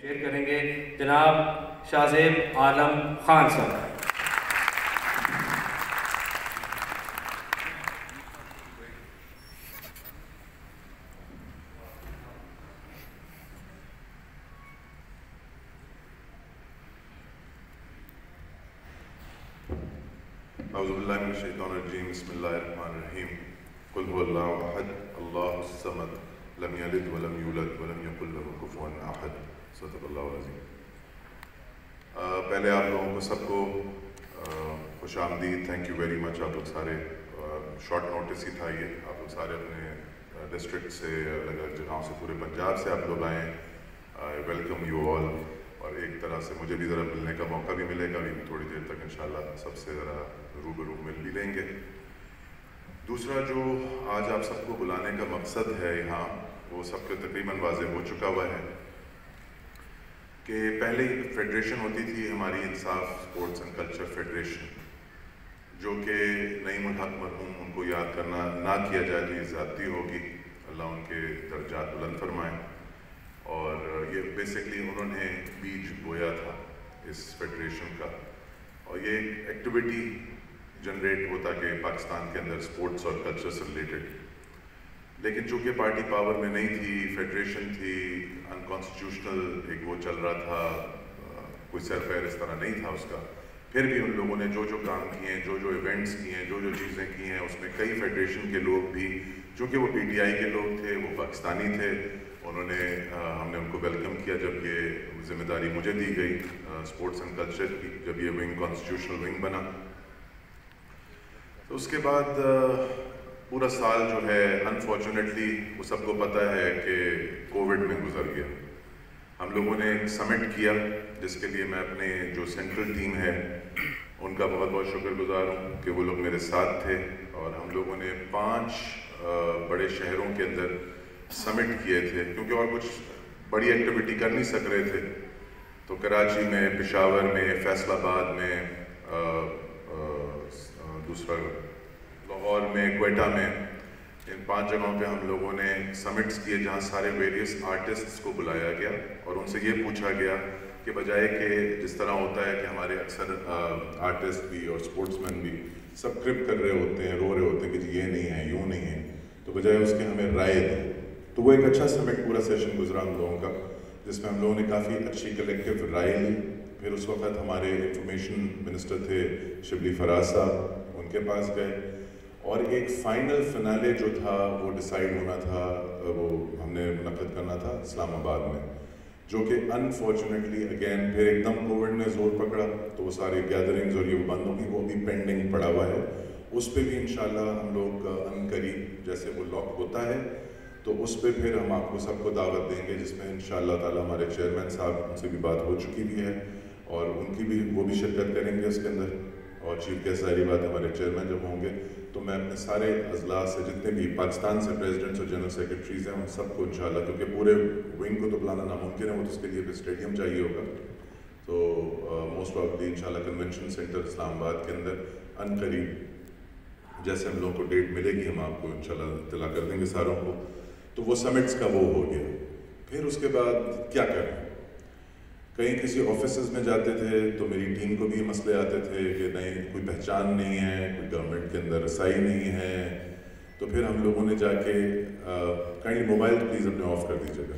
Share کریں گے جناب شاہزیب عالم خان صاحب۔ اعوذ باللہ من الشیطان الرجیم، بسم اللہ الرحمن الرحیم، قل هو اللہ احد اللہ الصمد لم یلد ولم یولد ولم یکن لہ کفوا احد، صدق اللہ العظیم۔ پہلے آپ لوگوں کو سب کو خوش آمدید، تھینک یو ویری مچ۔ آپ لوگ سارے شارٹ نوٹس ہی تھا یہ، آپ لوگ سارے اپنے ڈسٹرکٹ سے الگ الگ جگہوں سے پورے پنجاب سے آپ لوگ آئیں، ویلکم یو آل۔ اور ایک طرح سے مجھے بھی ذرا ملنے کا موقع بھی ملے گا، ابھی تھوڑی دیر تک انشاءاللہ سب سے ذرا روبرو مل بھی لیں گے۔ دوسرا جو آج آپ سب کو بلانے کا مقصد ہے یہاں، وہ سب کو تقریباً واضح ہو چکا ہوا ہے کہ پہلے ایک فیڈریشن ہوتی تھی ہماری انصاف اسپورٹس اینڈ کلچر فیڈریشن، جو کہ نعیم الحق مرحوم، ان کو یاد کرنا نہ کیا جائے تو یہ زیادتی ہوگی، اللہ ان کے درجات بلند فرمائیں۔ اور یہ بیسکلی انہوں نے بیج بویا تھا اس فیڈریشن کا، اور یہ ایک ایکٹیویٹی جنریٹ ہوتا کہ پاکستان کے اندر اسپورٹس اور کلچر سے ریلیٹڈ، لیکن چونکہ پارٹی پاور میں نہیں تھی، فیڈریشن تھی، انکانسٹیٹیوشنل ایک وہ چل رہا تھا، کوئی سر پیر اس طرح نہیں تھا اس کا، پھر بھی ان لوگوں نے جو جو کام کیے ہیں، جو جو ایونٹس کیے ہیں، جو جو چیزیں کی ہیں، اس میں کئی فیڈریشن کے لوگ بھی، چونکہ وہ پی ٹی آئی کے لوگ تھے، وہ پاکستانی تھے، انہوں نے ہم نے ان کو ویلکم کیا جب یہ ذمہ داری مجھے دی گئی اسپورٹس اینڈ کلچر کی، جب یہ ونگ کانسٹیٹیوشنل ونگ بنا۔ تو اس کے بعد پورا سال جو ہے انفارچونیٹلی وہ سب کو پتہ ہے کہ کووڈ میں گزر گیا۔ ہم لوگوں نے ایک سمٹ کیا جس کے لیے میں اپنے جو سینٹرل ٹیم ہے ان کا بہت بہت شکر گزار ہوں کہ وہ لوگ میرے ساتھ تھے، اور ہم لوگوں نے 5 بڑے شہروں کے اندر سمٹ کیے تھے، کیونکہ اور کچھ بڑی ایکٹیویٹی کر نہیں سک رہے تھے۔ تو کراچی میں، پشاور میں، فیصل آباد میں، دوسرا لاہور میں، کوئٹہ میں، ان 5 جگہوں پہ ہم لوگوں نے سمٹس کیے جہاں سارے ویریس آرٹسٹس کو بلایا گیا اور ان سے یہ پوچھا گیا کہ بجائے کہ جس طرح ہوتا ہے کہ ہمارے اکثر آرٹسٹ بھی اور اسپورٹس مین بھی سب کرپ کر رہے ہوتے ہیں، رو رہے ہوتے ہیں کہ جی یہ نہیں ہے، یوں نہیں ہے، تو بجائے اس کے ہمیں رائے دیں۔ تو وہ ایک اچھا سمٹ پورا سیشن گزرا ہم لوگوں کا، جس میں ہم لوگوں نے کافی اچھی کلیکٹیو رائے لی۔ پھر اس وقت ہمارے انفارمیشن منسٹر تھے شبلی فراز صاحب، ان کے پاس گئے، اور ایک فائنل فنالے جو تھا وہ ڈیسائیڈ ہونا تھا، وہ ہم نے منعقد کرنا تھا اسلام آباد میں، جو کہ انفارچونیٹلی اگین پھر ایک دم کووڈ نے زور پکڑا، تو وہ سارے گیدرنگز اور یہ بند ہو گئی، وہ بھی پینڈنگ پڑا ہوا ہے۔ اس پہ بھی انشاءاللہ ہم لوگ ان قریب جیسے وہ لاک ہوتا ہے تو اس پہ پھر ہم آپ کو سب کو دعوت دیں گے، جس میں انشاءاللہ تعالی ہمارے چیئرمین صاحب، ان سے بھی بات ہو چکی بھی ہے اور ان کی بھی وہ بھی شرکت کریں گے اس کے اندر، اور چیف گیسٹ ظاہری بات ہمارے چیئرمین جب ہوں گے تو میں اپنے سارے اضلاع سے جتنے بھی پاکستان سے پریزیڈنٹس اور جنرل سیکرٹریز ہیں ان سب کو انشاءاللہ، کیونکہ پورے ونگ کو تو بلانا ناممکن ہے، وہ تو اس کے لیے پھر اسٹیڈیم چاہیے ہوگا، تو موسٹ پرابلی انشاءاللہ کنونشن سینٹر اسلام آباد کے اندر ان قریب جیسے ہم لوگوں کو ڈیٹ ملے گی ہم آپ کو انشاءاللہ اطلاع کر دیں گے ساروں کو۔ تو وہ سمٹس کا وہ ہو گیا۔ پھر اس کے بعد کیا کریں، کہیں کسی آفیسز میں جاتے تھے تو میری ٹیم کو بھی یہ مسئلے آتے تھے کہ نہیں کوئی پہچان نہیں ہے، کوئی گورنمنٹ کے اندر رسائی نہیں ہے، تو پھر ہم لوگوں نے جا کے کائنڈلی موبائل پلیز اپنے آف کر دیجیے گا،